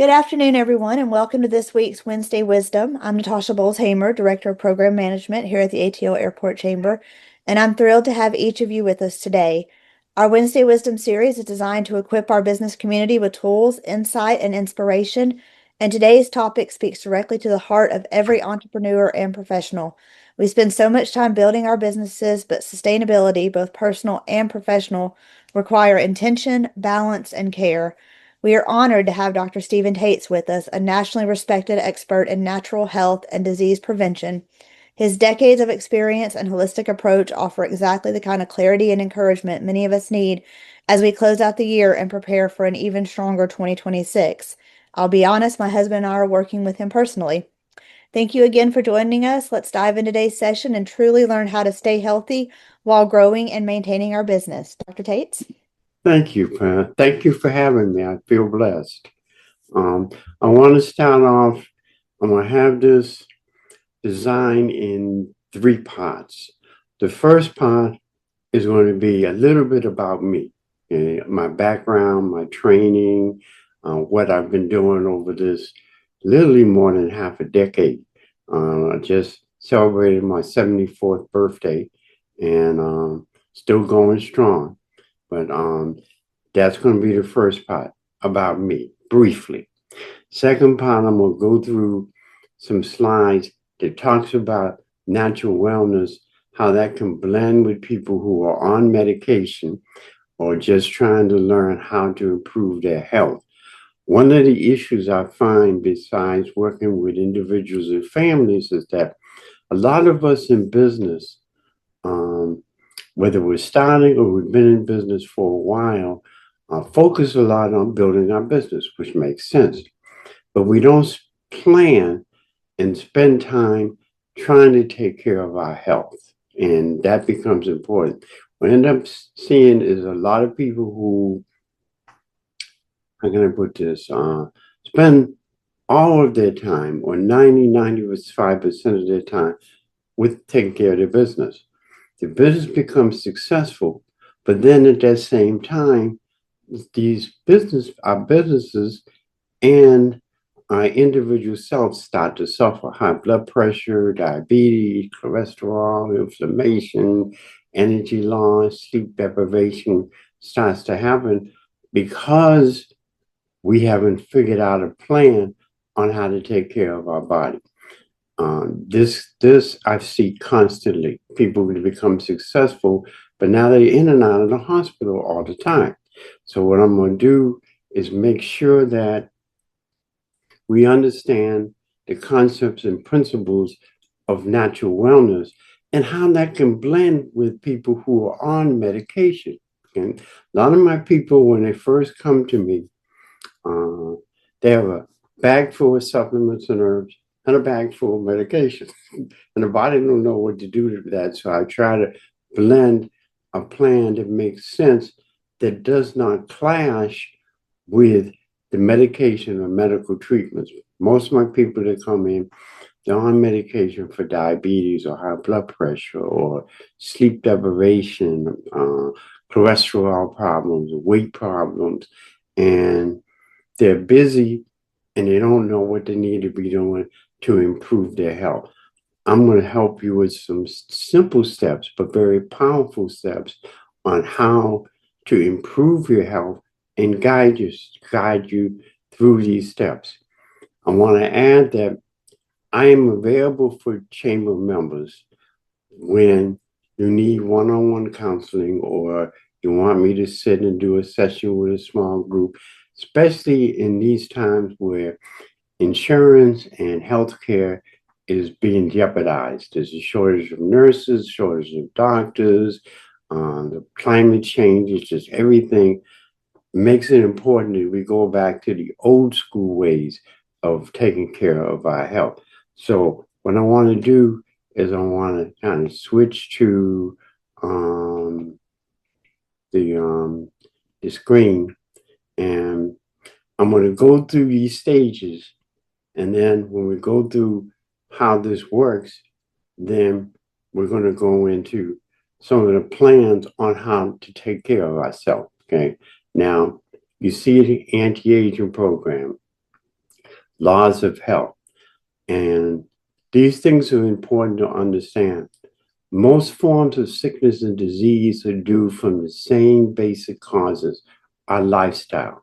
Good afternoon, everyone, and welcome to this week's Wednesday Wisdom. I'm Natasha Bowles-Hamer, Director of Program Management here at the ATL Airport Chamber, and I'm thrilled to have each of you with us today. Our Wednesday Wisdom series is designed to equip our business community with tools, insight, and inspiration, and today's topic speaks directly to the heart of every entrepreneur and professional. We spend so much time building our businesses, but sustainability, both personal and professional, require intention, balance, and care. We are honored to have Dr. Stephen Tates with us, a nationally respected expert in natural health and disease prevention. His decades of experience and holistic approach offer exactly the kind of clarity and encouragement many of us need as we close out the year and prepare for an even stronger 2026. I'll be honest, my husband and I are working with him personally. Thank you again for joining us. Let's dive into today's session and truly learn how to stay healthy while growing and maintaining our business. Dr. Tates? Thank you, Pat. Thank you for having me. I feel blessed. I want to start off, I'm going to have this design in three parts. The first part is going to be a little bit about me, my background, my training, what I've been doing over this literally more than half a decade. I just celebrated my 74th birthday and still going strong. But that's going to be the first part about me, briefly. Second part, I'm going to go through some slides that talks about natural wellness, how that can blend with people who are on medication or just trying to learn how to improve their health. One of the issues I find besides working with individuals and families is that a lot of us in business, whether we're starting or we've been in business for a while, focus a lot on building our business, which makes sense. But we don't plan and spend time trying to take care of our health. And that becomes important. What I end up seeing is a lot of people who, how can I put this, spend all of their time, or 95% of their time, with taking care of their business. The business becomes successful, but then at that same time, our businesses and our individual selves start to suffer high blood pressure, diabetes, cholesterol, inflammation, energy loss, sleep deprivation starts to happen because we haven't figured out a plan on how to take care of our body. This I see constantly. People will become successful, but now they're in and out of the hospital all the time. So what I'm going to do is make sure that we understand the concepts and principles of natural wellness and how that can blend with people who are on medication. And a lot of my people, when they first come to me, they have a bag full of supplements and herbs and a bag full of medication. And the body don't know what to do with that. So I try to blend a plan that makes sense, that does not clash with the medication or medical treatments. Most of my people that come in, they're on medication for diabetes or high blood pressure or sleep deprivation, cholesterol problems, weight problems, and they're busy and they don't know what they need to be doing to improve their health. I'm going to help you with some simple steps, but very powerful steps on how to improve your health and guide you through these steps. I want to add that I am available for chamber members when you need one-on-one counseling or you want me to sit and do a session with a small group, especially in these times where insurance and healthcare is being jeopardized. There's a shortage of nurses, shortage of doctors, the climate change is just everything makes it important that we go back to the old school ways of taking care of our health. So what I want to do is I want to kind of switch to the screen, and I'm going to go through these stages, and then when we go through how this works, then we're going to go into some of the plans on how to take care of ourselves. Okay. Now, you see the anti-aging program. laws of health. And these things are important to understand. Most forms of sickness and disease are due from the same basic causes, our lifestyle.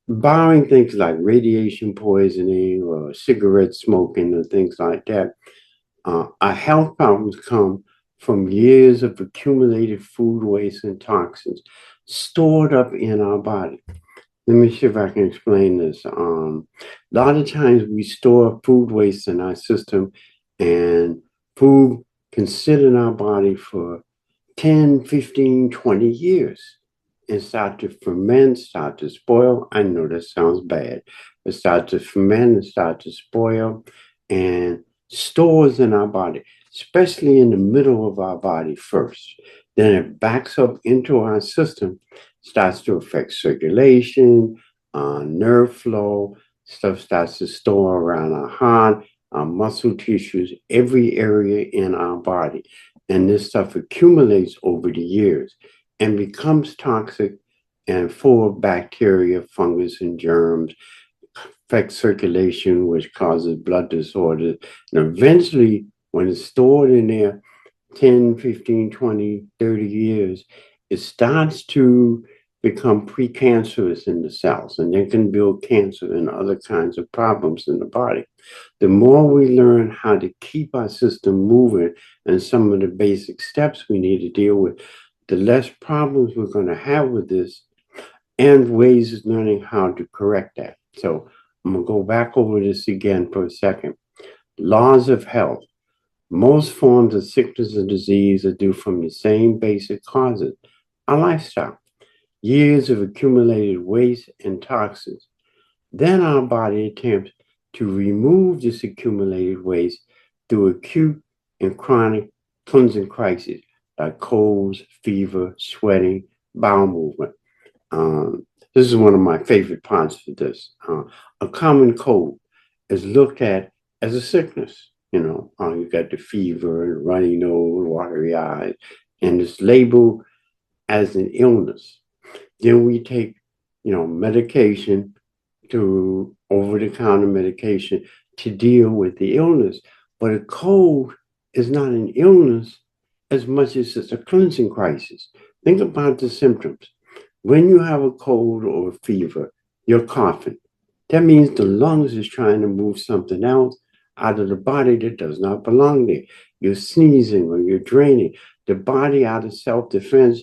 Barring things like radiation poisoning or cigarette smoking or things like that, our health problems come from years of accumulated food waste and toxins stored up in our body. Let me see if I can explain this. A lot of times we store food waste in our system, and food can sit in our body for 10, 15, 20 years and start to ferment, start to spoil. I know that sounds bad, but start to ferment and start to spoil and stores in our body, especially in the middle of our body first. Then it backs up into our system, starts to affect circulation, nerve flow, stuff starts to store around our heart, our muscle tissues, every area in our body. And this stuff accumulates over the years and becomes toxic and full of bacteria, fungus, and germs, affects circulation, which causes blood disorders. And eventually, when it's stored in there 10, 15, 20, 30 years, it starts to become precancerous in the cells, and they can build cancer and other kinds of problems in the body. The more we learn how to keep our system moving and some of the basic steps we need to deal with, the less problems we're going to have with this and ways of learning how to correct that. So I'm going to go back over this again for a second. Laws of health. Most forms of sickness and disease are due from the same basic causes, our lifestyle, years of accumulated waste and toxins. Then our body attempts to remove this accumulated waste through acute and chronic cleansing crises like colds, fever, sweating, bowel movement. This is one of my favorite parts for this. A common cold is looked at as a sickness. You got the fever, runny nose, watery eyes, and it's labeled as an illness. Then we take, medication to over-the-counter medication to deal with the illness. But a cold is not an illness as much as it's a cleansing crisis. Think about the symptoms. When you have a cold or a fever, you're coughing. That means the lungs is trying to move something else out of the body that does not belong there. You're sneezing or you're draining. The body, out of self-defense,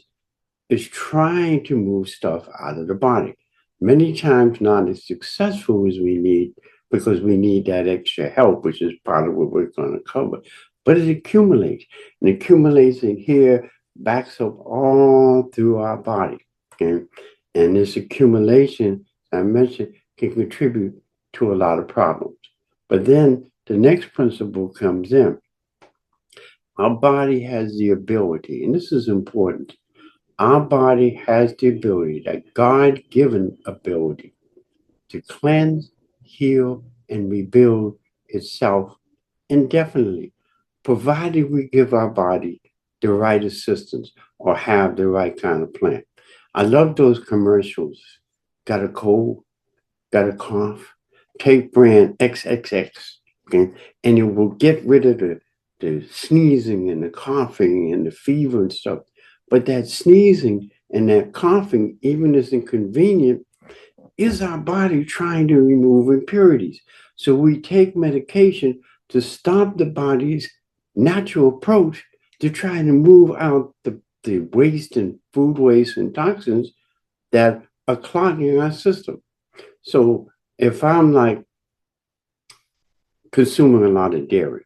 is trying to move stuff out of the body. Many times not as successful as we need because we need that extra help, which is part of what we're going to cover. But it accumulates and accumulates in here, backs up all through our body. Okay? And this accumulation, I mentioned, can contribute to a lot of problems. But then the next principle comes in. Our body has the ability, and this is important. Our body has the ability, that God-given ability, to cleanse, heal, and rebuild itself indefinitely, provided we give our body the right assistance or have the right kind of plan. I love those commercials. Got a cold, got a cough, take brand XXX, okay? And it will get rid of the sneezing and the coughing and the fever and stuff. But that sneezing and that coughing, even as inconvenient, is our body trying to remove impurities. So we take medication to stop the body's natural approach to trying to move out the waste and food waste and toxins that are clogging our system. So if I'm like consuming a lot of dairy,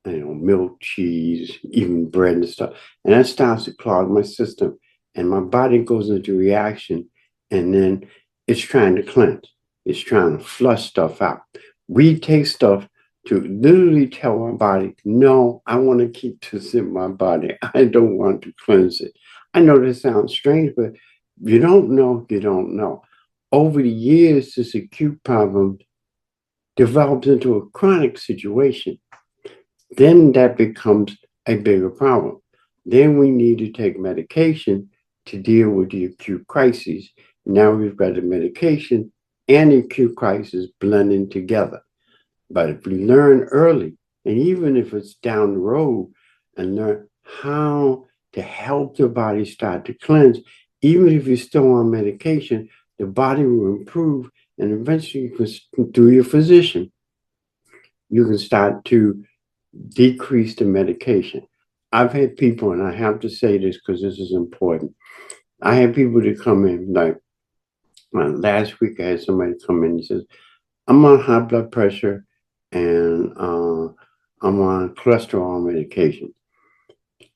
milk, cheese, even bread and stuff. And that starts to clog my system. And my body goes into reaction. And then it's trying to cleanse. It's trying to flush stuff out. We take stuff to literally tell our body, no, I want to keep this in my body. I don't want to cleanse it. I know this sounds strange, but you don't know, you don't know. Over the years, this acute problem develops into a chronic situation. Then that becomes a bigger problem. Then we need to take medication to deal with the acute crises. Now we've got the medication and acute crisis blending together. But if we learn early, and even if it's down the road, and learn how to help the body start to cleanse, even if you're still on medication, the body will improve, and eventually, you can, through your physician, you can start to decrease the medication. I've had people, and I have to say this because this is important. I had people that come in, like last week, I had somebody come in and says, I'm on high blood pressure and I'm on cholesterol medication.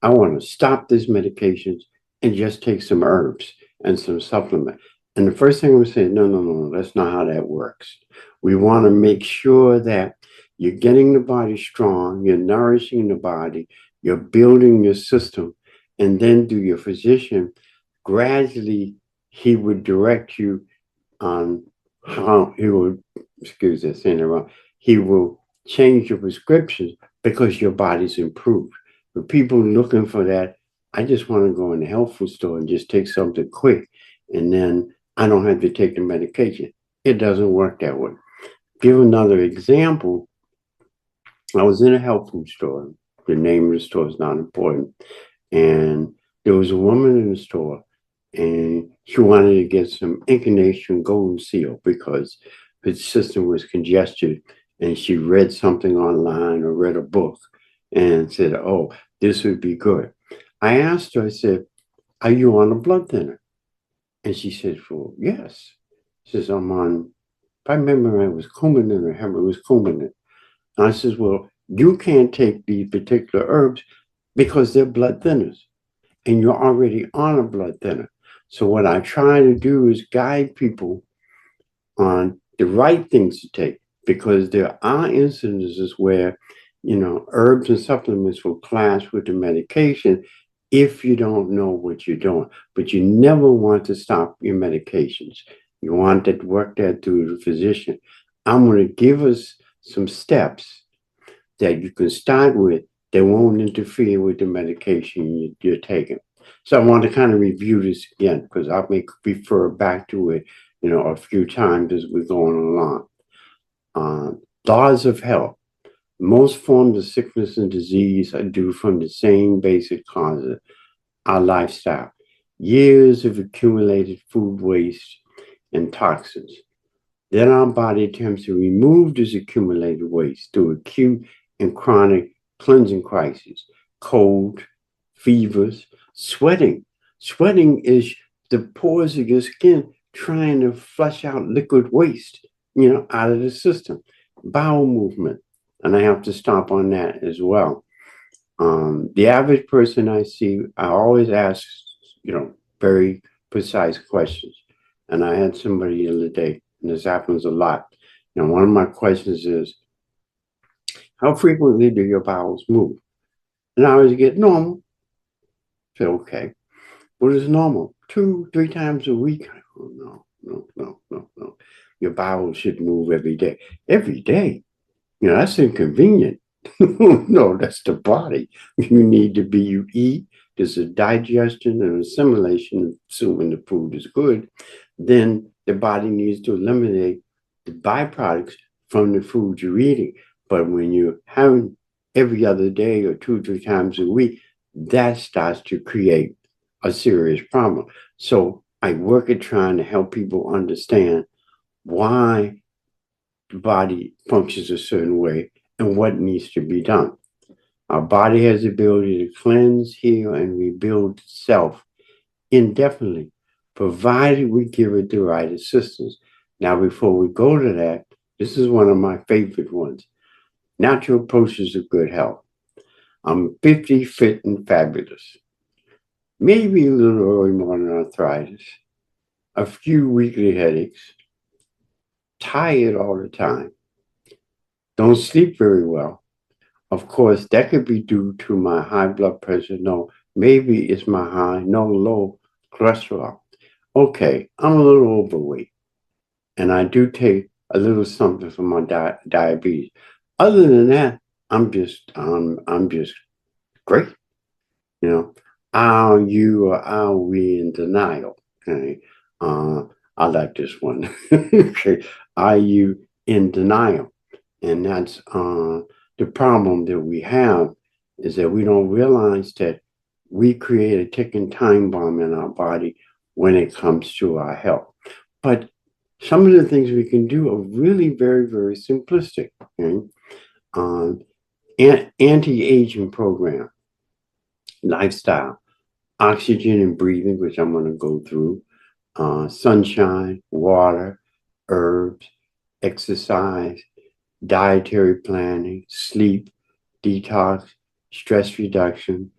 I want to stop these medications and just take some herbs and some supplement. And the first thing I'm saying, no, no, no, no, that's not how that works. We want to make sure that you're getting the body strong, you're nourishing the body, you're building your system, and then through your physician, gradually he would direct you on how he will, excuse me, saying it wrong, he will change your prescriptions because your body's improved. For people looking for that, I just want to go in the health food store and just take something quick, and then I don't have to take the medication. It doesn't work that way. Give another example. I was in a health food store. The name of the store is not important. And there was a woman in the store, and she wanted to get some Incarnation Golden Seal because her system was congested, and she read something online or read a book and said, "Oh, this would be good." I asked her, I said, "Are you on a blood thinner?" And she said, "Well, yes." She says, "I'm on, if I remember right, it was Coumadin or Hemer, it was Coumadin." And I says, "Well, you can't take these particular herbs because they're blood thinners, and you're already on a blood thinner." So what I try to do is guide people on the right things to take, because there are instances where, herbs and supplements will clash with the medication if you don't know what you're doing. But you never want to stop your medications. You want to work that through the physician. I'm going to give us some steps that you can start with that won't interfere with the medication you're taking. So I want to kind of review this again because I may refer back to it, a few times as we're going along. Laws of health. Most forms of sickness and disease are due from the same basic causes, our lifestyle, years of accumulated food waste and toxins. Then our body attempts to remove this accumulated waste through acute and chronic cleansing crises, cold, fevers, sweating. Sweating is the pores of your skin trying to flush out liquid waste, out of the system. Bowel movement, and I have to stop on that as well. The average person I see, I always ask, very precise questions. And I had somebody the other day, and this happens a lot. One of my questions is, how frequently do your bowels move? And I always get normal. I say, okay, what is normal? 2, 3 times a week? Oh, no, no, no, no, no. Your bowels should move every day. Every day? That's inconvenient. No, that's the body. You need to be, you eat, there's a digestion and assimilation, assuming the food is good. Then the body needs to eliminate the byproducts from the food you're eating. But when you're having every other day or 2, 3 times a week, that starts to create a serious problem. So I work at trying to help people understand why the body functions a certain way and what needs to be done. Our body has the ability to cleanse, heal, and rebuild itself indefinitely, provided we give it the right assistance. Now, before we go to that, this is one of my favorite ones: natural approaches to good health. I'm 50, fit, and fabulous. Maybe a little early morning arthritis, a few weekly headaches, tired all the time, don't sleep very well. Of course, that could be due to my high blood pressure. No, maybe it's my high, no, low cholesterol. Okay, I'm a little overweight, and I do take a little something for my diabetes. Other than that, I'm just great. You know, are you or are we in denial? Okay, I like this one. Okay. Are you in denial? And that's the problem that we have is that we don't realize that we create a ticking time bomb in our body when it comes to our health. But some of the things we can do are really very, very simplistic. Okay? Um, Anti-aging program, lifestyle, oxygen and breathing, which I'm going to go through, sunshine, water, herbs, exercise, dietary planning, sleep, detox, stress reduction,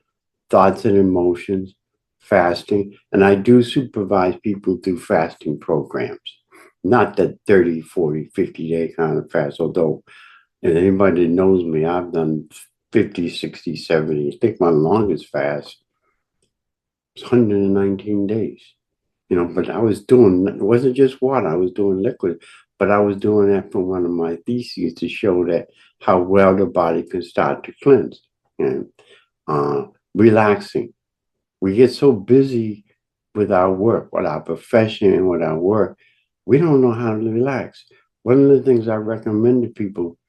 thoughts and emotions, fasting. And I do supervise people through fasting programs, not that 30, 40, 50-day kind of fast, although and anybody that knows me, I've done 50, 60, 70. I think my longest fast was 119 days. But I was doing, it wasn't just water, I was doing liquid, but I was doing that for one of my theses to show that how well the body can start to cleanse. And relaxing. We get so busy with our work, with our profession, and with our work, we don't know how to relax. One of the things I recommend to people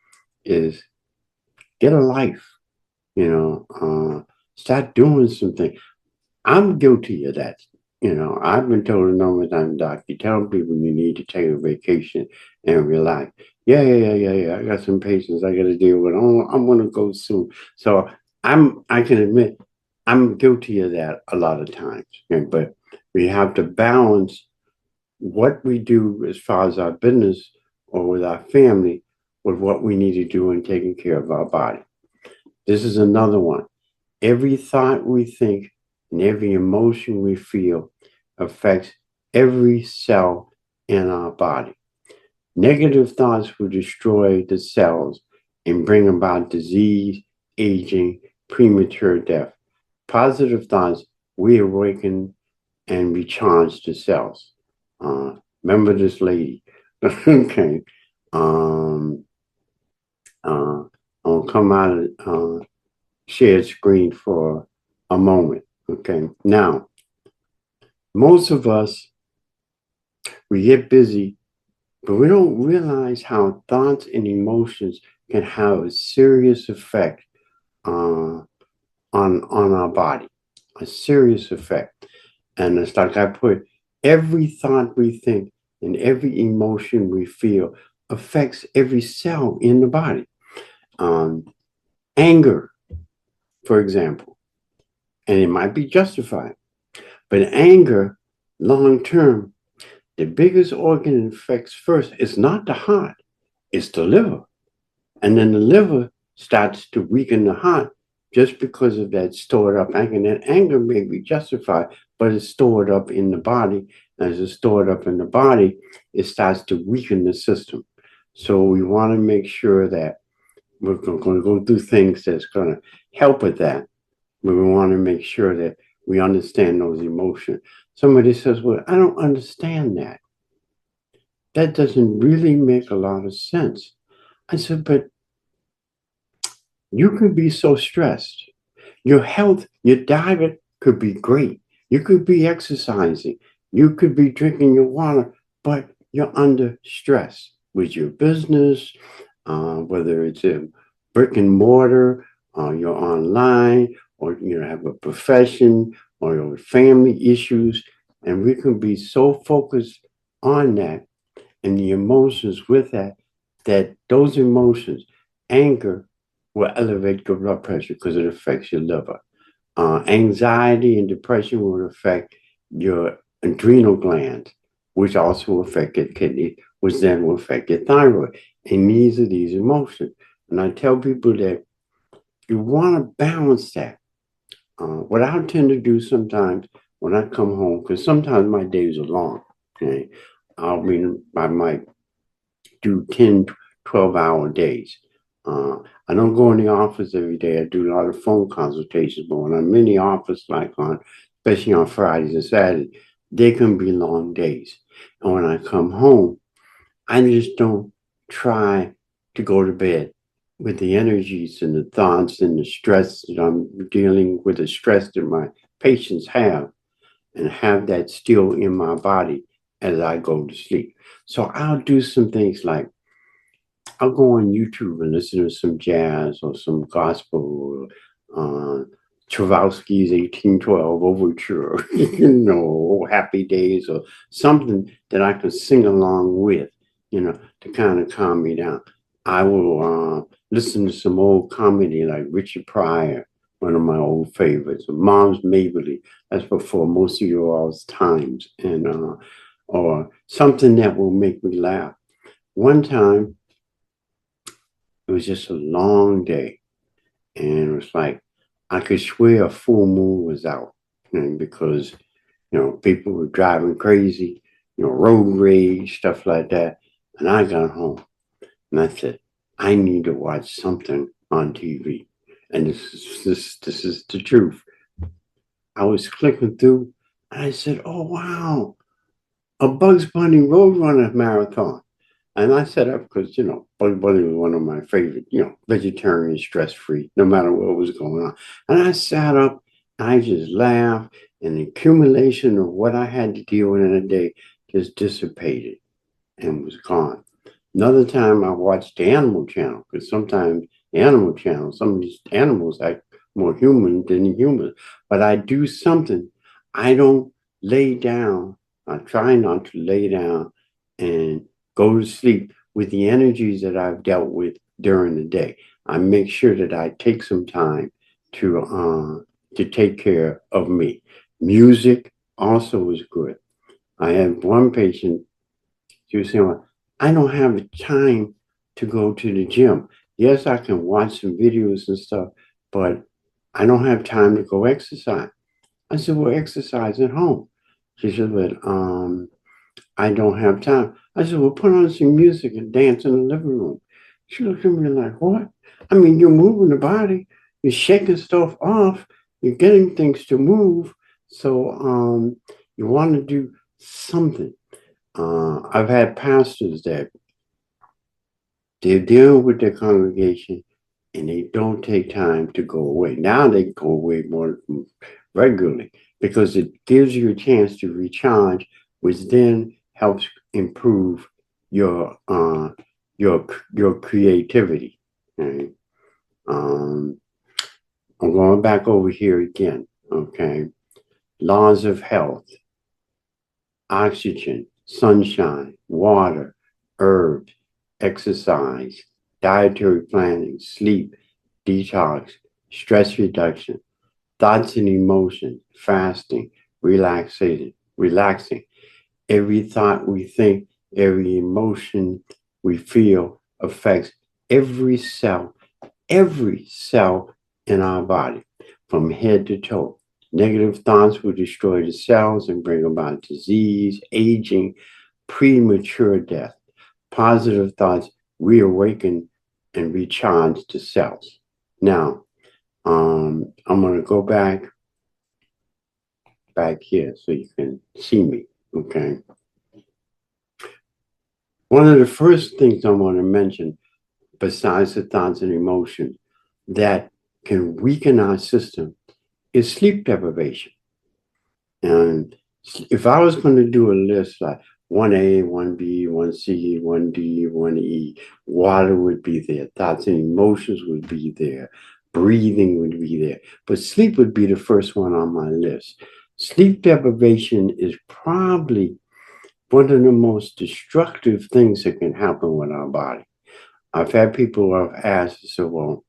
is get a life, start doing something. I'm guilty of that. I've been told a number of times, Doc, you tell people you need to take a vacation and relax. Yeah, yeah, yeah, yeah, yeah. I got some patients I got to deal with. I'm going to go soon. So I can admit, I'm guilty of that a lot of times. Okay? But we have to balance what we do as far as our business or with our family with what we need to do in taking care of our body. This is another one. Every thought we think and every emotion we feel affects every cell in our body. Negative thoughts will destroy the cells and bring about disease, aging, premature death. Positive thoughts reawaken and recharge the cells. Remember this lady. Okay. Um, I'll come out of shared screen for a moment. Okay. Now, most of us, we get busy, but we don't realize how thoughts and emotions can have a serious effect uh, on our body, a serious effect. And it's like I put, every thought we think and every emotion we feel affects every cell in the body. Anger, for example, and it might be justified, but anger, long term, the biggest organ it affects first is not the heart, it's the liver. And then the liver starts to weaken the heart just because of that stored up anger. And that anger may be justified, but it's stored up in the body. As it's stored up in the body, it starts to weaken the system. So we want to make sure that we're going to go through things that's going to help with that. But we want to make sure that we understand those emotions. Somebody says, well, I don't understand that. That doesn't really make a lot of sense. I said, but you could be so stressed. Your health, your diet could be great. You could be exercising. You could be drinking your water, but you're under stress with your business, whether it's in brick and mortar, you're online, or you have a profession, or your family issues. And we can be so focused on that and the emotions with that, that those emotions, anger, will elevate your blood pressure because it affects your liver. Anxiety and depression will affect your adrenal glands, which also affect your kidney, which then will affect your thyroid. And these emotions. And I tell people that you want to balance that. What I tend to do sometimes when I come home, because sometimes my days are long, okay? I might do 10, 12-hour days. I don't go in the office every day. I do a lot of phone consultations, but when I'm in the office, especially on Fridays and Saturdays, they can be long days. And when I come home, I just don't try to go to bed with the energies and the thoughts and the stress that I'm dealing with, the stress that my patients have, and have that still in my body as I go to sleep. So I'll do some things like I'll go on YouTube and listen to some jazz or some gospel, uh, Tchaikovsky's 1812 Overture, Happy Days or something that I can sing along with, to kind of calm me down. I will listen to some old comedy like Richard Pryor, one of my old favorites, or Mom's Mabley, that's before most of your all's times, and or something that will make me laugh. One time, it was just a long day, and it was like I could swear a full moon was out, because people were driving crazy, road rage, stuff like that. And I got home and I said, I need to watch something on TV, and this is the truth. I was clicking through, and I said, "Oh wow, a Bugs Bunny Roadrunner marathon." And I set up because, Bugs Bunny was one of my favorite, vegetarian, stress free, no matter what was going on. And I sat up, and I just laughed, and the accumulation of what I had to deal with in a day just dissipated and was gone. Another time I watched the Animal Channel, because sometimes the Animal Channel, some of these animals act more human than humans. But I do something. I don't lay down. I try not to lay down and go to sleep with the energies that I've dealt with during the day. I make sure that I take some time to take care of me. Music also is good. I had one patient. She was saying, well, I don't have the time to go to the gym. Yes, I can watch some videos and stuff, but I don't have time to go exercise. I said, well, exercise at home. She said, but I don't have time. I said, well, put on some music and dance in the living room. She looked at me like, what? I mean, you're moving the body, you're shaking stuff off, you're getting things to move. So you want to do something. I've had pastors that they're dealing with their congregation and they don't take time to go away. Now they go away more regularly because it gives you a chance to recharge, which then helps improve your your creativity. Okay? Um, I'm going back over here again. Okay, laws of health: oxygen, sunshine, water, herbs, exercise, dietary planning, sleep, detox, stress reduction, thoughts and emotions, fasting, relaxing. Every thought we think, every emotion we feel affects every cell in our body, from head to toe. Negative thoughts will destroy the cells and bring about disease, aging, premature death. Positive thoughts reawaken and recharge the cells. Now, I'm going to go back here so you can see me. Okay. One of the first things I want to mention, besides the thoughts and emotions that can weaken our system, is sleep deprivation. And if I was going to do a list like 1A, 1B, 1C, 1D, 1E, water would be there, thoughts and emotions would be there, breathing would be there, but sleep would be the first one on my list. Sleep deprivation is probably one of the most destructive things that can happen with our body. I've had people who have asked, so, well,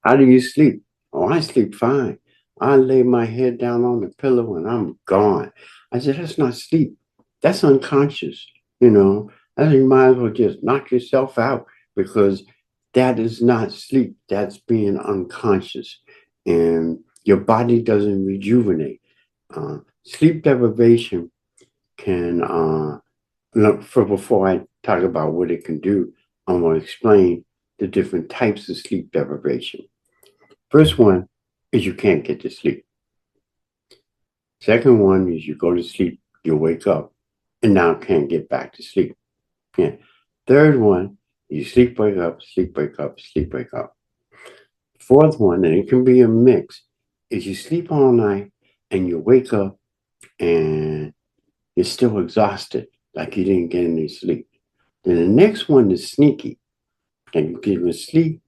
how do you sleep? Oh, I sleep fine. I lay my head down on the pillow and I'm gone. I said, that's not sleep. That's unconscious. I think you might as well just knock yourself out because that is not sleep. That's being unconscious. And your body doesn't rejuvenate. Sleep deprivation can, look, before I talk about what it can do, I'm going to explain the different types of sleep deprivation. First one is you can't get to sleep. Second one is you go to sleep, you wake up, and now can't get back to sleep. Yeah. Third one, you sleep, wake up, sleep, wake up, sleep, wake up. Fourth one, and it can be a mix, is you sleep all night and you wake up and You're still exhausted, like you didn't get any sleep. Then the next one is sneaky. And you get to sleep,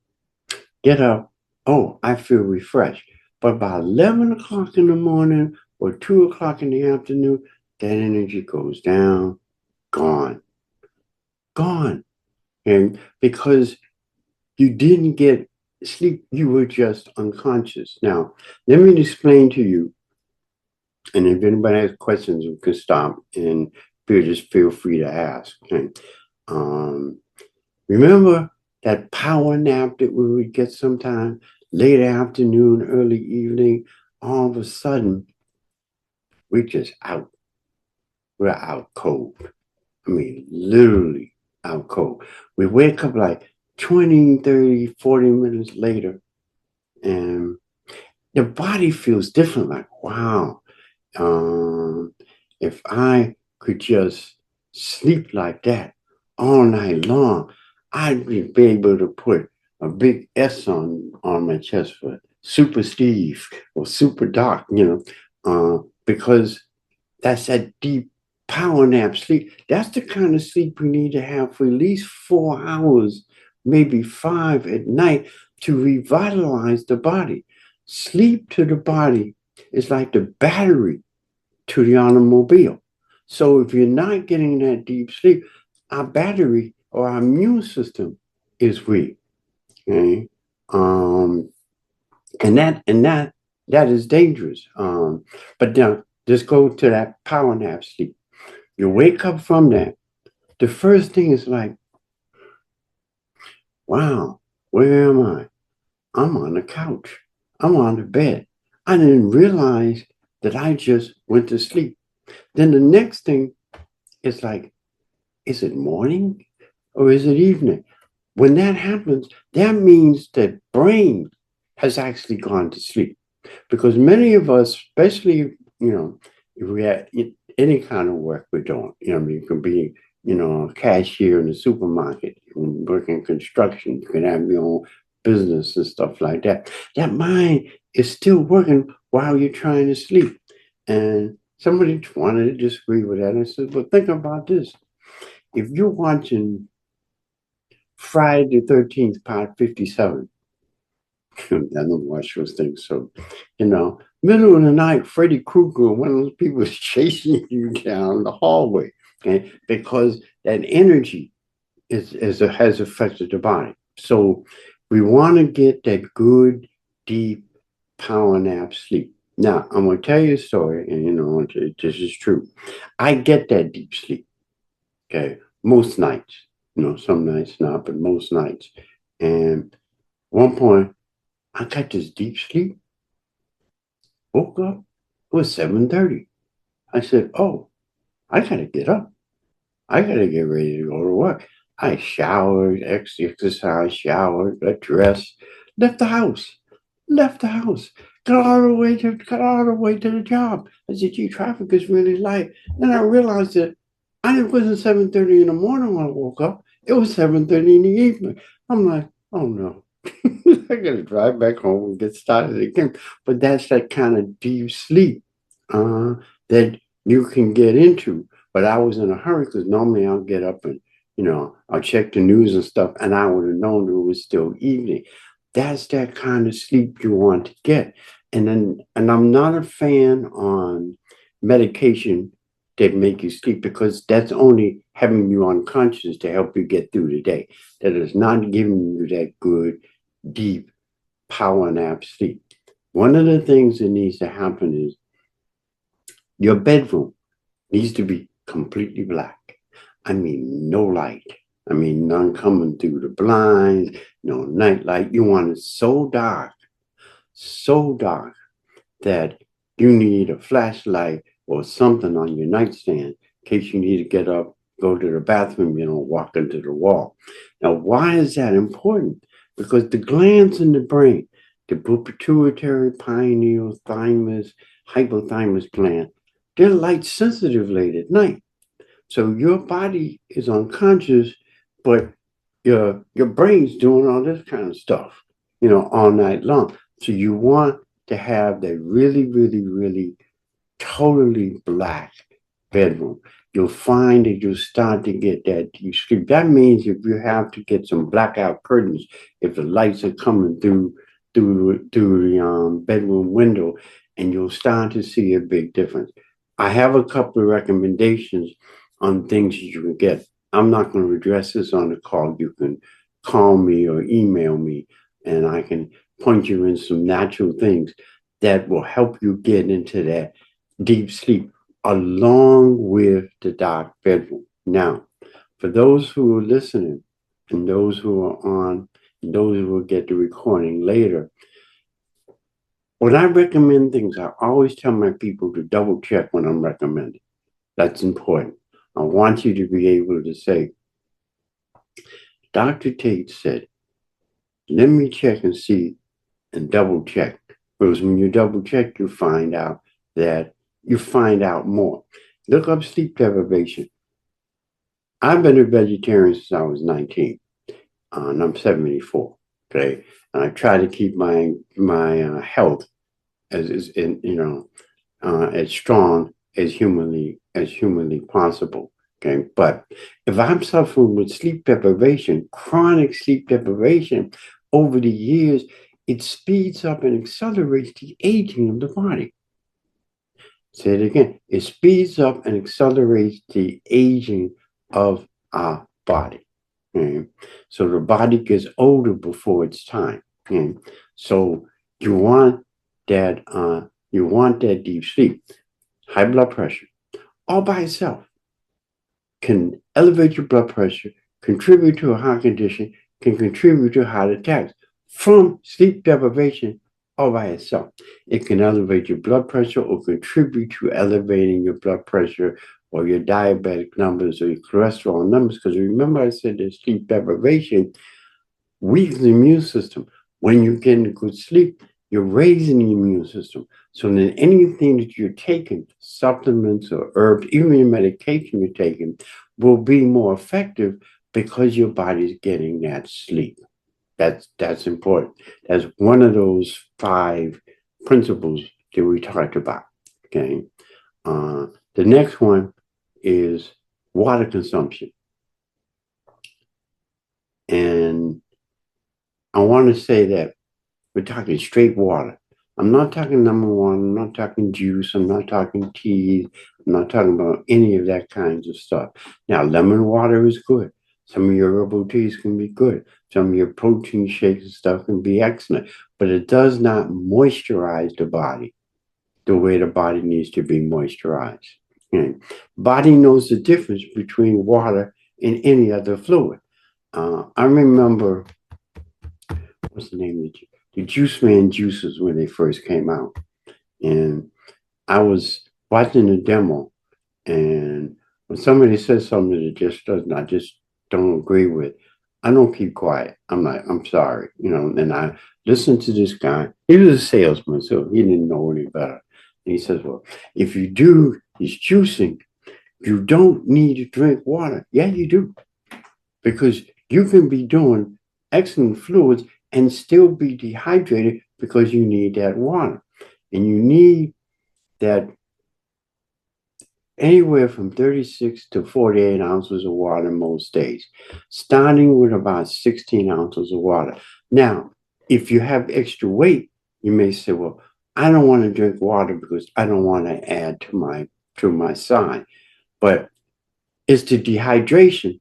get up. Oh, I feel refreshed. But by 11 o'clock in the morning or 2 o'clock in the afternoon, that energy goes down, gone, gone. And because you didn't get sleep, you were just unconscious. Now, let me explain to you, and if anybody has questions, we can stop and just feel free to ask. Okay? Um, Remember that power nap that we would get sometime late afternoon, early evening? All of a sudden, we're just out. We're out cold. I mean, literally out cold. We wake up like 20, 30, 40 minutes later, and the body feels different. Like, wow, um, if I could just sleep like that all night long, I'd be able to put a big S on my chest for Super Steve or Super Doc, because that's that deep power nap sleep. That's the kind of sleep we need to have for at least 4 hours, maybe five at night to revitalize the body. Sleep to the body is like the battery to the automobile. So if you're not getting that deep sleep, our battery or our immune system is weak. Okay. Um, and that is dangerous. But now just go to that power nap sleep. You wake up from that. The first thing is like, wow, where am I? I'm on the couch. I'm on the bed. I didn't realize that I just went to sleep. Then the next thing is like, is it morning or is it evening? When that happens, that means that brain has actually gone to sleep. Because many of us, especially, if we had any kind of work we're doing, I mean, you can be, a cashier in a supermarket, you can work in construction, you can have your own business and stuff like that. That mind is still working while you're trying to sleep. And somebody wanted to disagree with that. And I said, but think about this. If you're watching Friday the 13th, part 57, I don't watch those things. So, middle of the night, Freddy Krueger, one of those people is chasing you down the hallway, okay? Because that energy has affected the body. So we want to get that good, deep power nap sleep. Now, I'm going to tell you a story, and this is true. I get that deep sleep, okay? Most nights, some nights not, but most nights. And at one point, I got this deep sleep, woke up, it was 7:30. I said, oh, I gotta get up. I gotta get ready to go to work. I showered, exercised, showered, got dressed, left the house, left the house, got all the way to the job. I said, gee, traffic is really light. Then I realized that it wasn't 7:30 in the morning when I woke up. It was 7:30 in the evening. I'm like, oh no. I gotta drive back home and get started again. But that's that kind of deep sleep uh, that you can get into. But I was in a hurry because normally I'll get up and, I'll check the news and stuff, and I would have known it was still evening. That's that kind of sleep you want to get. And I'm not a fan on medication that make you sleep because that's only having you unconscious to help you get through the day. That is not giving you that good, deep power nap sleep. One of the things that needs to happen is your bedroom needs to be completely black. I mean, no light. I mean, none coming through the blinds, no night light. You want it so dark that you need a flashlight or something on your nightstand in case you need to get up, go to the bathroom, walk into the wall. Now, why is that important? Because the glands in the brain, the pituitary, pineal, thymus, hypothalamus gland, they're light sensitive late at night. So your body is unconscious, but your brain's doing all this kind of stuff, all night long. So you want to have that really, really, really totally black bedroom. You'll find that you'll start to get that deep sleep. That means if you have to get some blackout curtains, if the lights are coming through the bedroom window, and you'll start to see a big difference. I have a couple of recommendations on things that you can get. I'm not going to address this on the call. You can call me or email me, and I can point you in some natural things that will help you get into that deep sleep along with the dark bedroom. Now, for those who are listening and those who are on, and those who will get the recording later, when I recommend things, I always tell my people to double check when I'm recommending. That's important. I want you to be able to say, Dr. Tate said, let me check and see and double check. Because when you double check, you find out more. Look up sleep deprivation. I've been a vegetarian since I was 19, and I'm 74. Okay, and I try to keep my health as in as strong as humanly possible. Okay, but if I'm suffering with sleep deprivation, chronic sleep deprivation, over the years, it speeds up and accelerates the aging of the body. Say it again. It speeds up and accelerates the aging of our body. Okay? So the body gets older before its time. Okay? So you want that deep sleep. High blood pressure, all by itself, can elevate your blood pressure, contribute to a heart condition, can contribute to heart attacks from sleep deprivation all by itself. It can elevate your blood pressure or contribute to elevating your blood pressure or your diabetic numbers or your cholesterol numbers. Because remember, I said that sleep deprivation weakens the immune system. When you get into good sleep, you're raising the immune system. So then anything that you're taking, supplements or herbs, even your medication you're taking, will be more effective because your body's getting that sleep. That's important. That's one of those 5 principles that we talked about. Okay. The next one is water consumption. And I want to say that we're talking straight water. I'm not talking number one. I'm not talking juice. I'm not talking tea. I'm not talking about any of that kinds of stuff. Now, lemon water is good. Some of your herbal teas can be good. Some of your protein shakes and stuff can be excellent. But it does not moisturize the body the way the body needs to be moisturized. Okay? Body knows the difference between water and any other fluid. I remember, what's the name of the Juice Man juices when they first came out. And I was watching the demo, and when somebody says something that just doesn't, I just don't agree with, I don't keep quiet. I'm like, I'm sorry, and I listened to this guy. He was a salesman, so he didn't know any better. And he says, well, if you do this juicing, you don't need to drink water. Yeah, you do. Because you can be doing excellent fluids and still be dehydrated because you need that water. And you need that anywhere from 36 to 48 ounces of water most days, starting with about 16 ounces of water. Now, if you have extra weight, you may say, well, I don't want to drink water because I don't want to add to my size. But it's the dehydration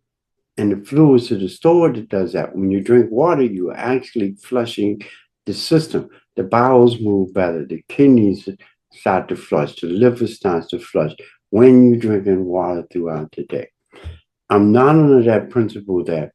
and the fluids to the store that does that. When you drink water, you are actually flushing the system. The bowels move better. The kidneys start to flush. The liver starts to flush when you're drinking water throughout the day. I'm not under that principle that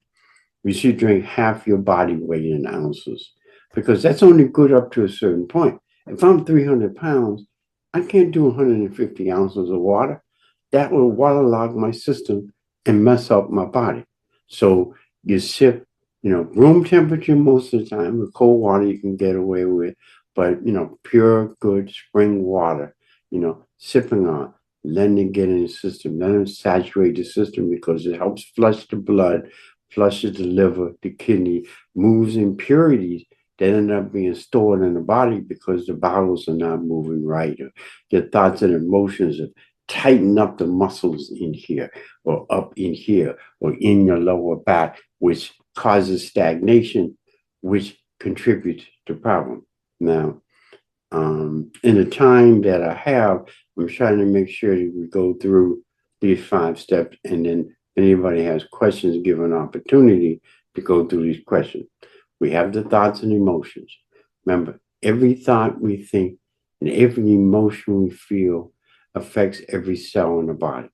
you should drink half your body weight in ounces because that's only good up to a certain point. If I'm 300 pounds, I can't do 150 ounces of water. That will waterlog my system and mess up my body. So you sip, room temperature most of the time. With cold water, you can get away with, but pure, good spring water, sipping on, letting it get in the system, letting it saturate the system because it helps flush the blood, flushes the liver, the kidney, moves impurities that end up being stored in the body because the bowels are not moving right. Or your thoughts and emotions tighten up the muscles in here or up in here or in your lower back, which causes stagnation, which contributes to problem. Now, in the time that I have, I'm trying to make sure that we go through these 5 steps, and then if anybody has questions, give an opportunity to go through these questions. We have the thoughts and emotions. Remember, every thought we think and every emotion we feel affects every cell in the body.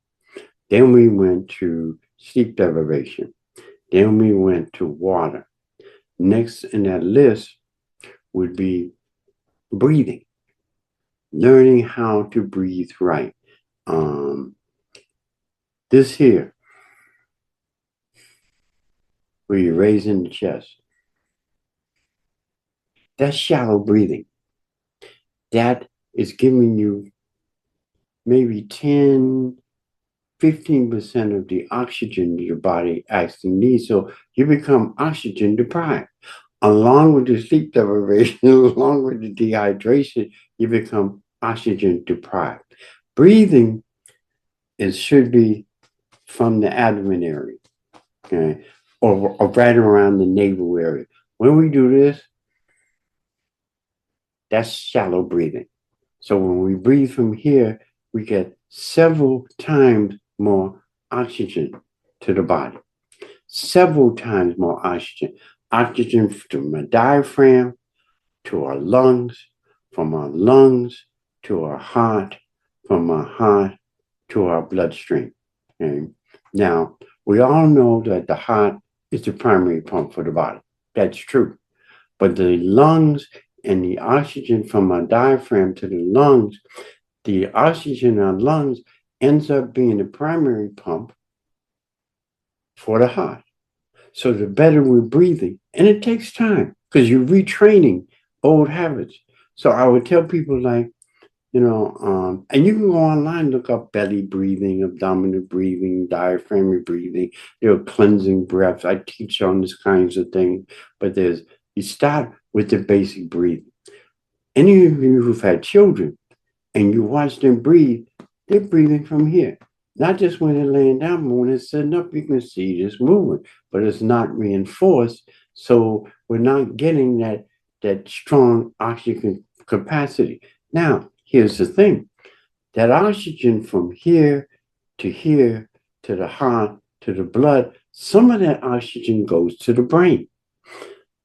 Then we went to sleep deprivation. Then we went to water. Next in that list would be breathing, learning how to breathe right. Um, this here, where you're raising the chest, that's shallow breathing. That is giving you maybe 10, 15% of the oxygen your body actually needs. So you become oxygen deprived. Along with the sleep deprivation, along with the dehydration, you become oxygen deprived. Breathing should be from the abdomen area, okay, or right around the navel area. When we do this, that's shallow breathing. So when we breathe from here, we get several times more oxygen to the body, several times more oxygen. Oxygen from the diaphragm to our lungs, from our lungs to our heart, from our heart to our bloodstream. Okay? Now, we all know that the heart is the primary pump for the body. That's true. But the lungs and the oxygen from our diaphragm to the lungs, the oxygen in our lungs ends up being the primary pump for the heart. So the better we're breathing, and it takes time because you're retraining old habits. So I would tell people like, and you can go online, look up belly breathing, abdominal breathing, diaphragmatic breathing, cleansing breaths. I teach on these kinds of things, but you start with the basic breathing. Any of you who've had children and you watch them breathe, they're breathing from here. Not just when they're laying down, but when they're sitting up, you can see this moving, but it's not reinforced. So we're not getting that strong oxygen capacity. Now, here's the thing. That oxygen from here to the heart, to the blood, some of that oxygen goes to the brain.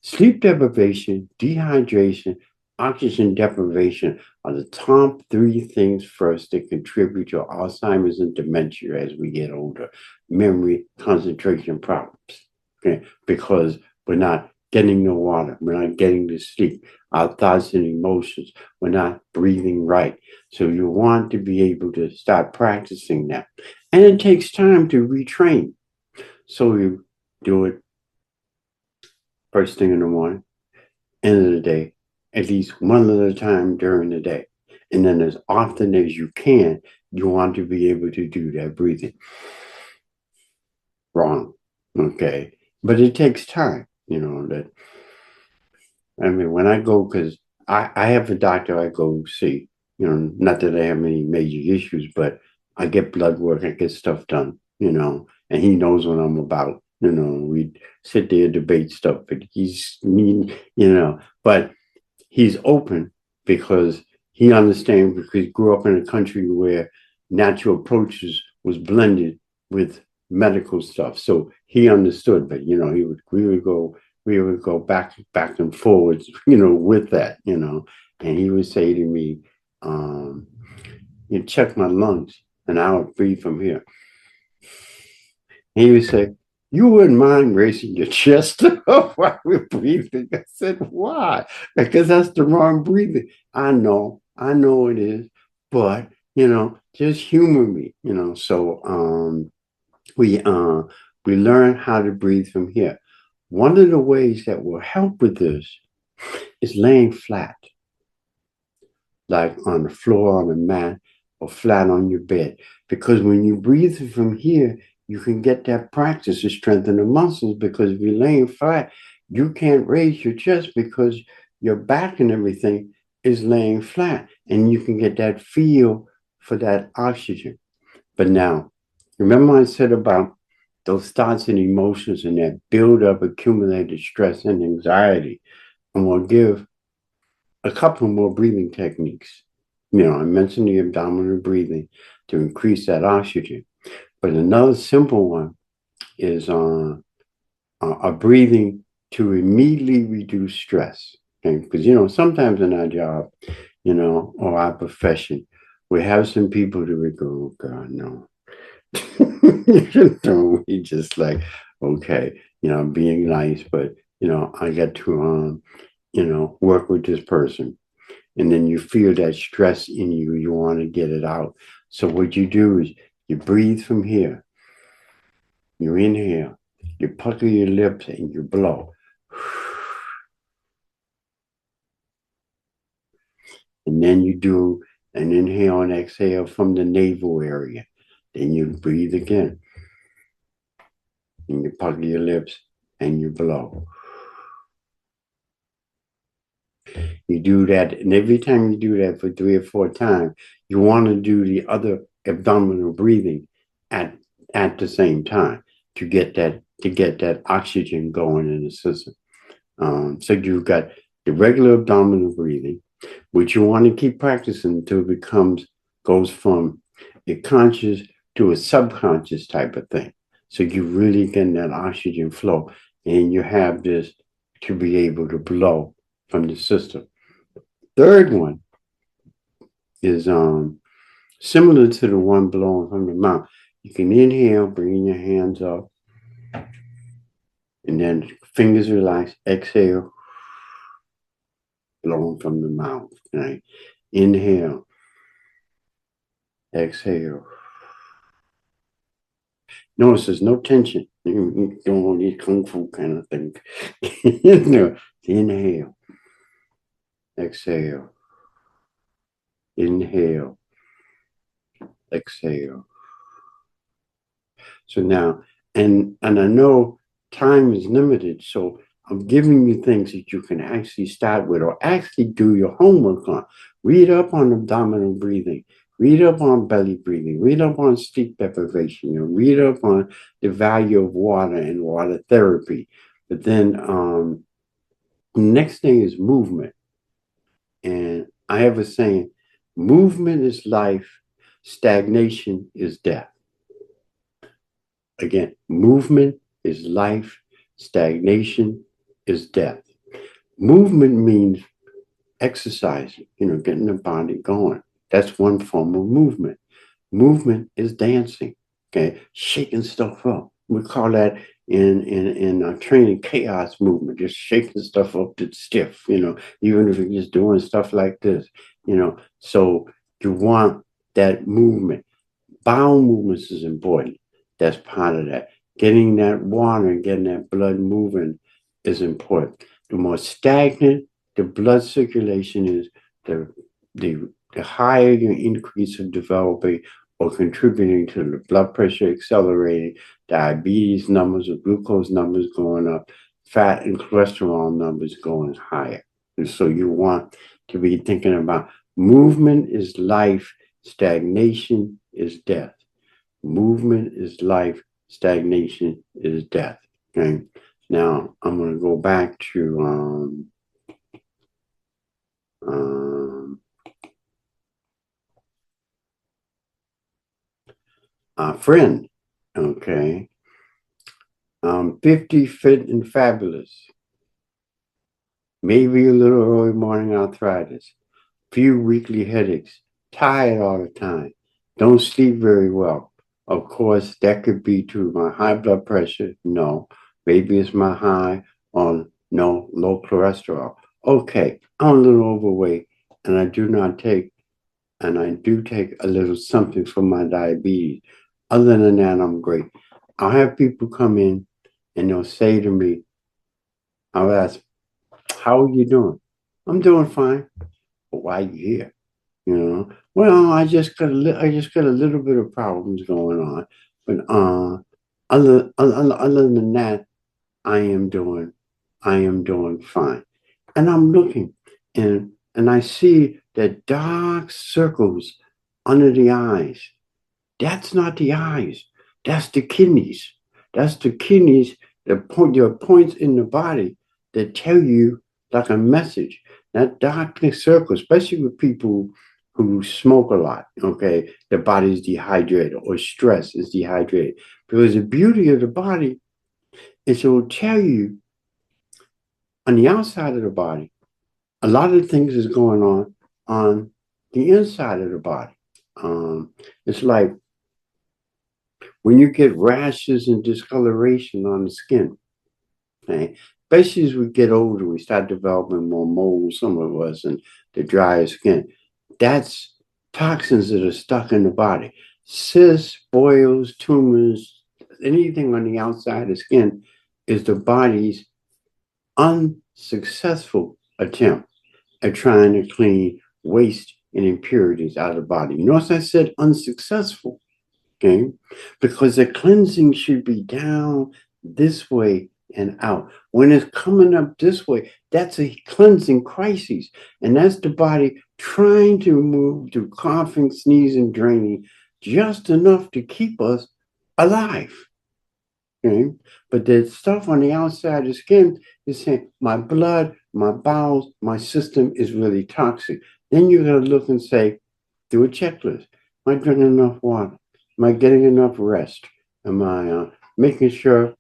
Sleep deprivation, dehydration, oxygen deprivation are the top 3 things first that contribute to Alzheimer's and dementia as we get older. Memory, concentration problems. Okay, because we're not getting no water, we're not getting the sleep, our thoughts and emotions, we're not breathing right. So you want to be able to start practicing that. And it takes time to retrain. So you do it first thing in the morning, end of the day, at least one at a time during the day. And then as often as you can, you want to be able to do that breathing. Wrong. Okay. But it takes time, when I go, because I have a doctor I go see, not that I have any major issues, but I get blood work, I get stuff done, and he knows what I'm about. We sit there, debate stuff, but he's mean, but he's open because he understands because he grew up in a country where natural approaches was blended with medical stuff. So he understood, but we would go back and forwards, with that, and he would say to me, you check my lungs and I would breathe from here. And he would say, you wouldn't mind raising your chest while we're breathing. I said, why? Because that's the wrong breathing. I know it is, but just humor me, So we learn how to breathe from here. One of the ways that will help with this is laying flat, like on the floor, on a mat, or flat on your bed. Because when you breathe from here, you can get that practice to strengthen the muscles. Because if you're laying flat, you can't raise your chest because your back and everything is laying flat. And you can get that feel for that oxygen. But now, remember I said about those thoughts and emotions and that build up accumulated stress and anxiety. I'm going to give a couple more breathing techniques. I mentioned the abdominal breathing to increase that oxygen. But another simple one is a breathing to immediately reduce stress. Okay? Because, sometimes in our job, or our profession, we have some people that we go, oh God, no. We just like, okay, being nice, but, I got to, work with this person. And then you feel that stress in you. You want to get it out. So what you do is you breathe from here. You inhale. You pucker your lips and you blow. And then you do an inhale and exhale from the navel area. Then you breathe again. And you pucker your lips and you blow. You do that, and every time you do that for 3 or 4 times, you want to do the other abdominal breathing at the same time to get that oxygen going in the system. So you've got the regular abdominal breathing, which you want to keep practicing until it goes from a conscious to a subconscious type of thing. So you really get that oxygen flow, and you have this to be able to blow from the system. Third one is similar to the one blowing from the mouth. You can inhale, bringing your hands up, and then fingers relax, exhale, blowing from the mouth. Right? Inhale, exhale. Notice there's no tension. You don't want to kung fu kind of thing. Inhale, exhale, inhale, exhale. So now, and I know time is limited, so I'm giving you things that you can actually start with or actually do your homework on. Read up on abdominal breathing, read up on belly breathing, read up on sleep deprivation, read up on the value of water and water therapy. But then next thing is movement. And I have a saying, movement is life, stagnation is death. Again, movement is life, stagnation is death. Movement means exercising, getting the body going. That's one form of movement. Movement is dancing, okay, shaking stuff up. We call that in our training chaos movement, just shaking stuff up to stiff, even if you're just doing stuff like this, So you want that movement. Bowel movements is important. That's part of that. Getting that water and getting that blood moving is important. The more stagnant the blood circulation is, the higher your increase of developing or contributing to the blood pressure accelerating, diabetes numbers or glucose numbers going up, fat and cholesterol numbers going higher. And so you want to be thinking about movement is life, stagnation is death. Movement is life, stagnation is death. Okay. Now I'm going to go back to our friend. Okay. 50, fit and fabulous. Maybe a little early morning arthritis. Few weekly headaches. Tired all the time. Don't sleep very well. Of course, that could be to my high blood pressure. No. Maybe it's my high on no low cholesterol. Okay, I'm a little overweight and I do take a little something for my diabetes. Other than that, I'm great. I'll have people come in and they'll say to me, I'll ask, how are you doing? I'm doing fine. But why are you here? Well, I just got a little bit of problems going on, but other than that, I am doing I am doing fine. And I'm looking and I see that dark circles under the eyes. That's not the eyes. That's the kidneys. That's the kidneys that point your points in the body that tell you like a message. That darkness circle, especially with people who smoke a lot, okay, the body is dehydrated or stress is dehydrated. Because the beauty of the body is it will tell you on the outside of the body, a lot of things is going on the inside of the body. It's like when you get rashes and discoloration on the skin, okay? Especially as we get older, we start developing more mold, some of us, and the drier skin. That's toxins that are stuck in the body. Cysts, boils, tumors, anything on the outside of the skin is the body's unsuccessful attempt at trying to clean waste and impurities out of the body. You notice I said unsuccessful, okay? Because the cleansing should be down this way and out. When it's coming up this way, that's a cleansing crisis. And that's the body trying to move through coughing, sneezing, draining just enough to keep us alive. Okay. But the stuff on the outside of the skin is saying my blood, my bowels, my system is really toxic. Then you're going to look and say, do a checklist. Am I drinking enough water? Am I getting enough rest? Am I making sure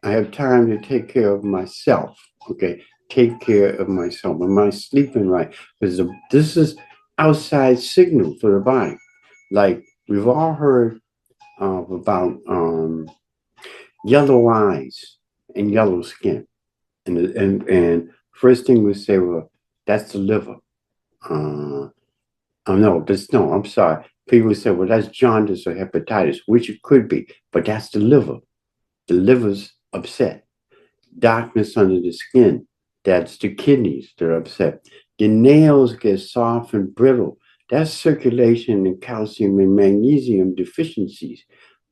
I have time to take care of myself? Okay. Take care of myself. Am I sleeping right? Because this is outside signal for the body. Like we've all heard about yellow eyes and yellow skin. And first thing we say, well, that's the liver. Uh, no, I'm sorry. People say, well, that's jaundice or hepatitis, which it could be, but that's the liver. The liver's upset. Darkness under the skin, that's the kidneys that are upset. The nails get soft and brittle. That's circulation and calcium and magnesium deficiencies.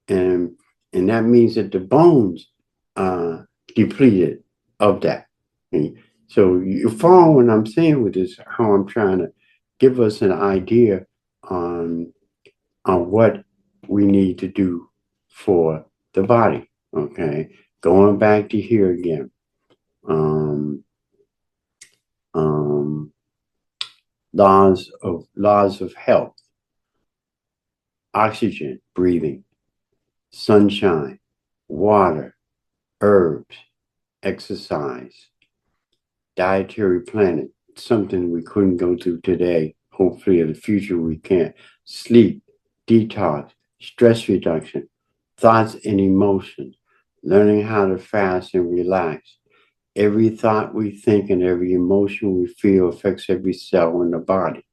And and that means that the bones are depleted of that. And so you follow what I'm saying with this, how I'm trying to give us an idea on what we need to do for the body. Okay, going back to here again. Um, um, laws of health, oxygen, breathing, sunshine, water, herbs, exercise, dietary plan, something we couldn't go through today. Hopefully, in the future, we can. Sleep, detox, stress reduction, thoughts and emotions, learning how to fast and relax. Every thought we think and every emotion we feel affects every cell in the body.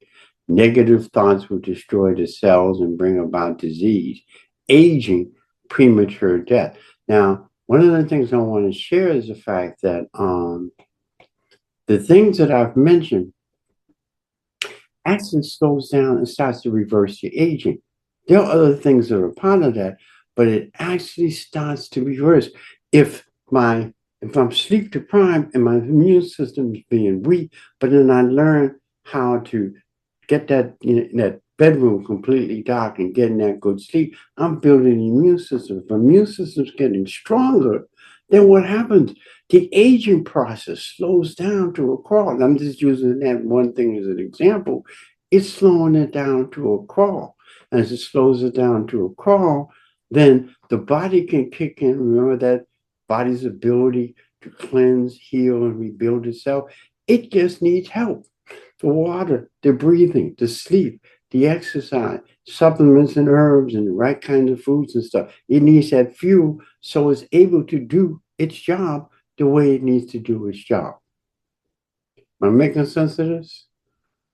Negative thoughts will destroy the cells and bring about disease, aging, premature death. Now, one of the things I want to share is the fact that the things that I've mentioned actually slows down and starts to reverse your aging. There are other things that are part of that, but it actually starts to reverse. If my if I'm sleep deprived and my immune system is being weak, but then I learn how to get that bedroom completely dark and getting that good sleep, I'm building an immune system. If the immune system's getting stronger, then what happens? The aging process slows down to a crawl. And I'm just using that one thing as an example. It's slowing it down to a crawl. As it slows it down to a crawl, then the body can kick in. Remember that body's ability to cleanse, heal, and rebuild itself? It just needs help. The water, the breathing, the sleep, the exercise, supplements and herbs and the right kinds of foods and stuff. It needs that fuel so it's able to do its job the way it needs to do its job. Am I making sense of this?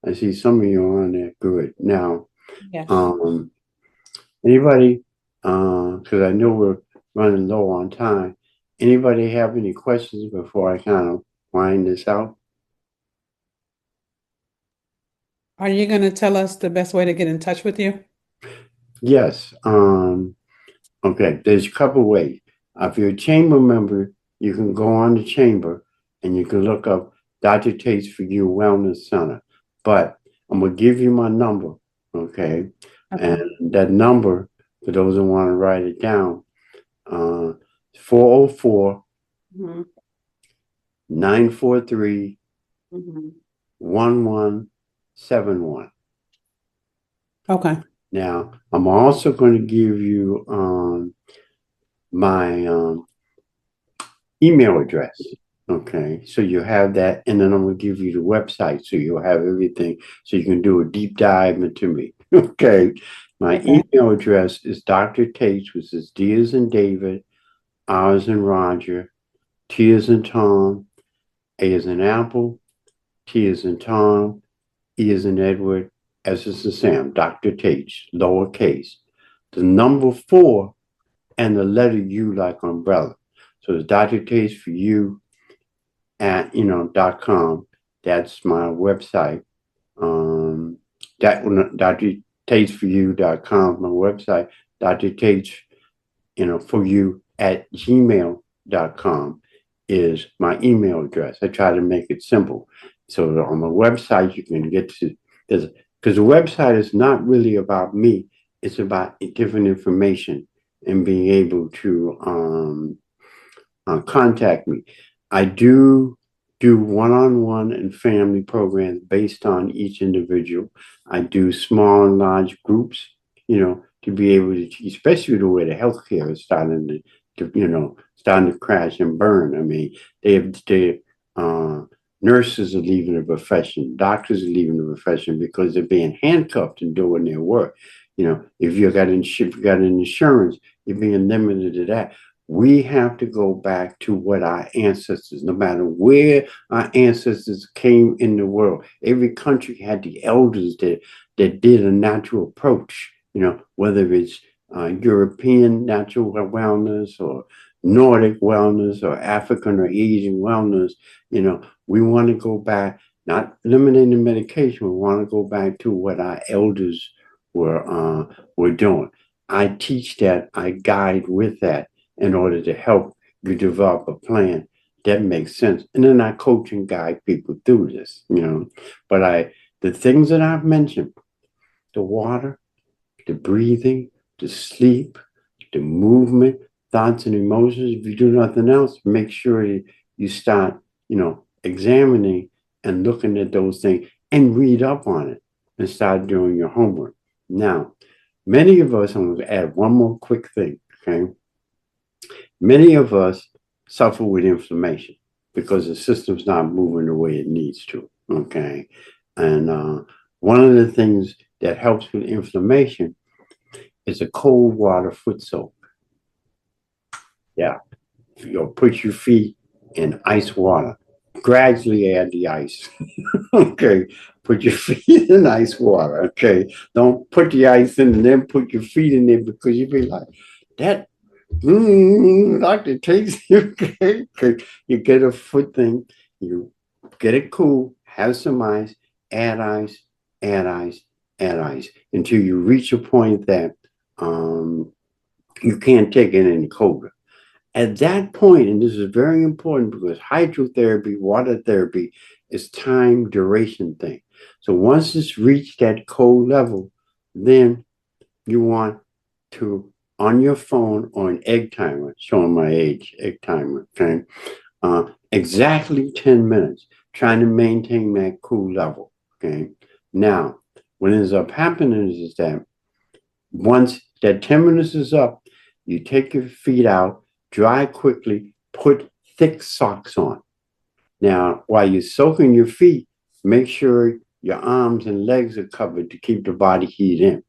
I see some of you are on there. Good. Now, Yes. um, anybody, because I know we're running low on time, anybody have any questions before I kind of wind this out? Are you going to tell us the best way to get in touch with you? Yes. Okay, there's a couple ways. If you're a chamber member, you can go on the chamber and you can look up Dr. Tates for You Wellness Center. But I'm gonna give you my number, okay? Okay. And that number, for those who want to write it down, 404 Mhm. 943 Mhm. 1171. Okay. Now, I'm also going to give you my email address. Okay, so you have that, and then I'm going to give you the website so you'll have everything so you can do a deep dive into me. Okay, my Okay. email address is Dr. Tates, which is D as in David, R as in Roger, T as in Tom, A as in Apple, T as in Tom, E as in Edward, S as in Sam, Dr. Tates, lowercase. The number 4 and the letter U like umbrella. So it's Dr. Tates for you at .com. That's my website. That DrTatesForYou.com, my website. Dr. Tates, for you at gmail.com is my email address. I try to make it simple. So on the website, you can get to this because the website is not really about me. It's about different information and being able to contact me. I do one-on-one and family programs based on each individual. I do small and large groups, to be able to teach, especially the way the healthcare is starting to crash and burn. I mean, they nurses are leaving the profession, doctors are leaving the profession because they're being handcuffed and doing their work. If you got an insurance, you're being limited to that. We have to go back to what our ancestors, no matter where our ancestors came in the world, every country had the elders that did a natural approach, whether it's European natural wellness or Nordic wellness or African or Asian wellness. We want to go back, not eliminating medication. We want to go back to what our elders were doing. I teach that, I guide with that in order to help you develop a plan that makes sense. And then I coach and guide people through this, But the things that I've mentioned, the water, the breathing, the sleep, the movement, thoughts and emotions, if you do nothing else, make sure you start, examining and looking at those things and read up on it and start doing your homework. Now, many of us, I'm going to add one more quick thing, okay? Many of us suffer with inflammation because the system's not moving the way it needs to. Okay. And one of the things that helps with inflammation is a cold water foot soak. Yeah. You'll put your feet in ice water. Gradually add the ice. Okay. Put your feet in ice water. Okay. Don't put the ice in and then put your feet in there because you'll be like, that Dr. Tates, you get a foot thing, you get it cool, have some ice, add ice, add ice, add ice, until you reach a point that you can't take it any colder. At that point, and this is very important because hydrotherapy, water therapy is time duration thing. So once it's reached that cold level, then you want to, on your phone or an egg timer, showing my age, egg timer, okay? Exactly 10 minutes, trying to maintain that cool level, okay? Now, what ends up happening is that once that 10 minutes is up, you take your feet out, dry quickly, put thick socks on. Now, while you're soaking your feet, make sure your arms and legs are covered to keep the body heat in.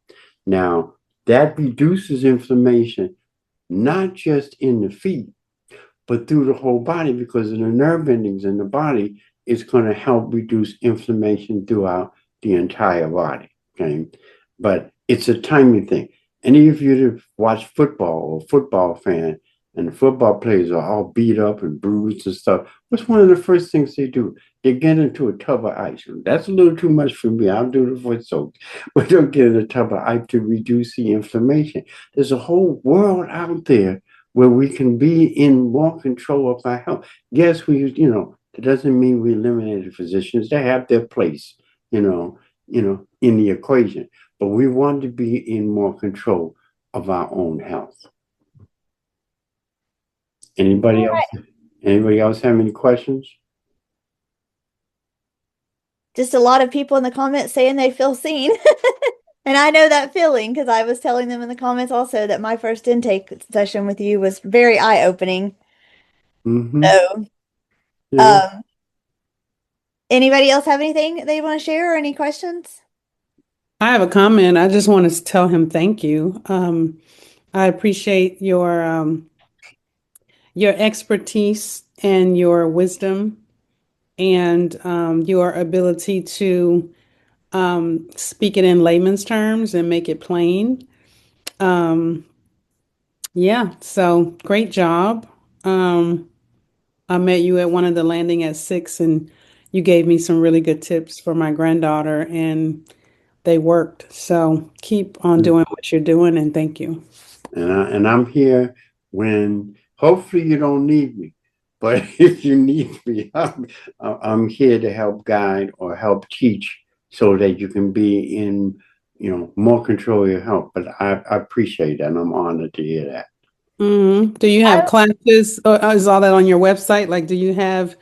Now, that reduces inflammation, not just in the feet, but through the whole body because of the nerve endings in the body. It's going to help reduce inflammation throughout the entire body. Okay. But it's a timing thing. Any of you that watch football or football fan, and the football players are all beat up and bruised and stuff, what's one of the first things they do? They get into a tub of ice. That's a little too much for me. I'll do the foot soak. But they'll get in a tub of ice to reduce the inflammation. There's a whole world out there where we can be in more control of our health. Yes, that doesn't mean we eliminate the physicians. They have their place, you know. in the equation. But we want to be in more control of our own health. Anybody else? Anybody else have any questions? Just a lot of people in the comments saying they feel seen. And I know that feeling because I was telling them in the comments also that my first intake session with you was very eye-opening. Mm-hmm. So, Yeah. um, anybody else have anything they want to share or any questions? I have a comment. I just want to tell him thank you. I appreciate your expertise and your wisdom and your ability to speak it in layman's terms and make it plain. Um, yeah, so great job. Um, I met you at one of the landing at 6, and you gave me some really good tips for my granddaughter, and they worked. So keep on doing what you're doing, and thank you. And I'm here when hopefully you don't need me, but if you need me, I'm here to help guide or help teach so that you can be in more control of your health. But I appreciate that, and I'm honored to hear that. Do you have I, classes, or is all that on your website? Like, do you have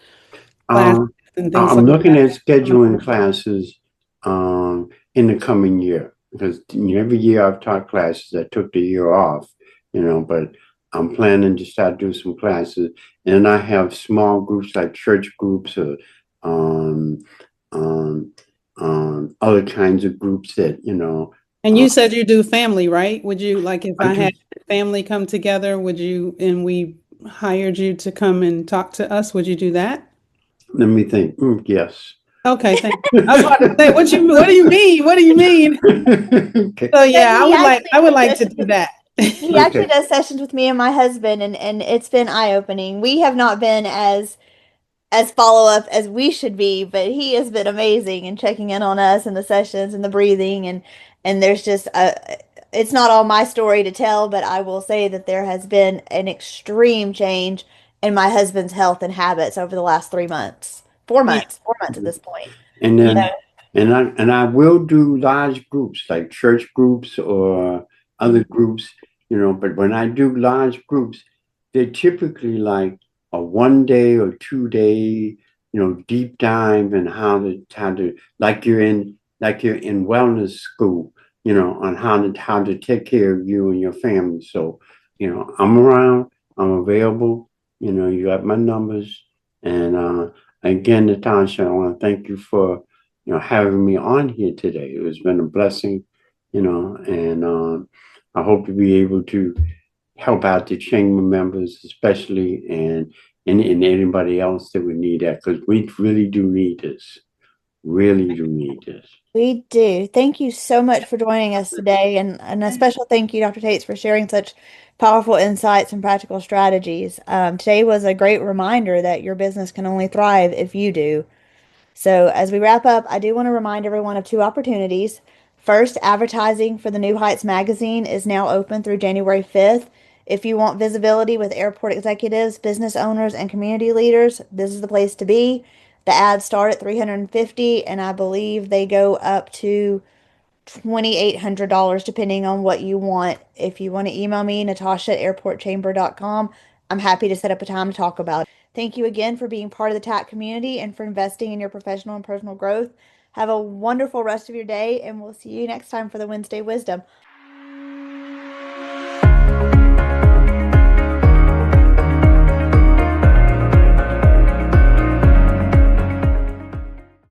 classes Um, and things I'm like looking that at coming scheduling up? classes in the coming year because every year I've taught classes. I took the year off, but I'm planning to start doing some classes. And I have small groups like church groups or um, um, other kinds of groups that, And uh, you said you do family, right? Would you like if I I do. had family come together, would you, and we hired you to come and talk to us, would you do that? Let me think. Yes. Okay, thank you. I was about to say, what do you mean? What do you mean? Okay. So no, yeah, he I actually would does like to sessions do with that. he actually Okay. does sessions with me and my husband, and it's been eye-opening. We have not been as follow up as we should be, but he has been amazing in checking in on us and the sessions and the breathing and there's just it's not all my story to tell, but I will say that there has been an extreme change in my husband's health and habits over the last 3 months. 4 months, 4 months at this point. And So then and I will do large groups like church groups or other groups, but when I do large groups, they're typically like a 1 day or 2 day, deep dive and how to like you're in wellness school, on how to take care of you and your family. So, I'm around, I'm available, you got my numbers and again, Natasha, I want to thank you for, having me on here today. It has been a blessing, and I hope to be able to help out the chamber members, especially, and anybody else that would need that, because we really do need this. Really do need this. we do. Thank you so much for joining us today, and a special thank you, Dr. Tates, for sharing such powerful insights and practical strategies. Today was a great reminder that your business can only thrive if you do. So, as we wrap up, I do want to remind everyone of two opportunities. First, advertising for the New Heights magazine is now open through January 5th. If you want visibility with airport executives, business owners, and community leaders, this is the place to be. The ads start at 350 and I believe they go up to $2,800 depending on what you want. If you want to email me, Natasha at airportchamber.com, I'm happy to set up a time to talk about it. Thank you again for being part of the TAC community and for investing in your professional and personal growth. Have a wonderful rest of your day, and we'll see you next time for the Wednesday Wisdom.